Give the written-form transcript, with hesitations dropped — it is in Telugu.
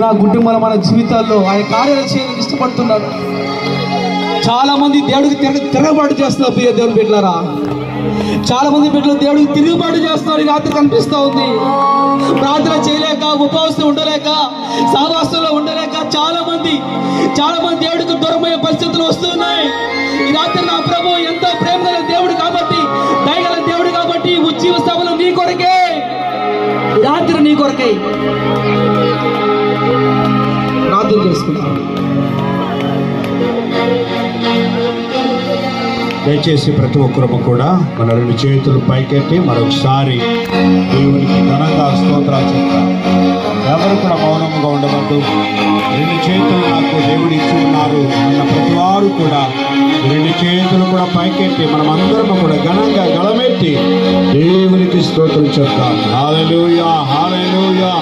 నా కుటుంబాల మన జీవితాల్లో ఆయన కార్యాలు చేయడానికి ఇష్టపడుతున్నాడు. చాలా మంది దేవుడికి తిరగబాటు చేస్తున్నారు. ప్రియ దేవుని బిడ్డలారా, చాలా మంది బిడ్డలు దేవుడికి తిరుగుబాటు చేస్తున్నారు. ఈ రాత్రి కనిపిస్తూ ఉంది. ప్రార్థన చేయలేక, ఉపవాసం ఉండలేక, సహవాసంలో ఉండలేక చాలా మంది దేవుడికి దూరమయ్యే పరిస్థితులు వస్తున్నాయి. ఈ రాత్రి నా ప్రభు ఎంతో ప్రేమ గల దేవుడు కాబట్టి, దయగల దేవుడు కాబట్టి, ఉజ్జీవ సభలు నీ కొరకే, రాత్రి నీ కొరకే ప్రార్థన చేసుకుంటాం. దయచేసి ప్రతి ఒక్కరము కూడా మన 2 చేతులు పైకెత్తి మరొకసారి దేవునికి ఘనంగా స్తోత్రాలు చెప్తాం. ఎవరు కూడా మౌనంగా ఉండవద్దు. 2 చేతులు నాకు దేవుడు ఇచ్చి ఉన్నారు అన్న ప్రతి వారు కూడా 2 చేతులు కూడా పైకెత్తి మనం అందరము కూడా ఘనంగా గళమెత్తి దేవునికి స్తోత్రం చెప్తాం. హల్లెలూయా, హల్లెలూయా.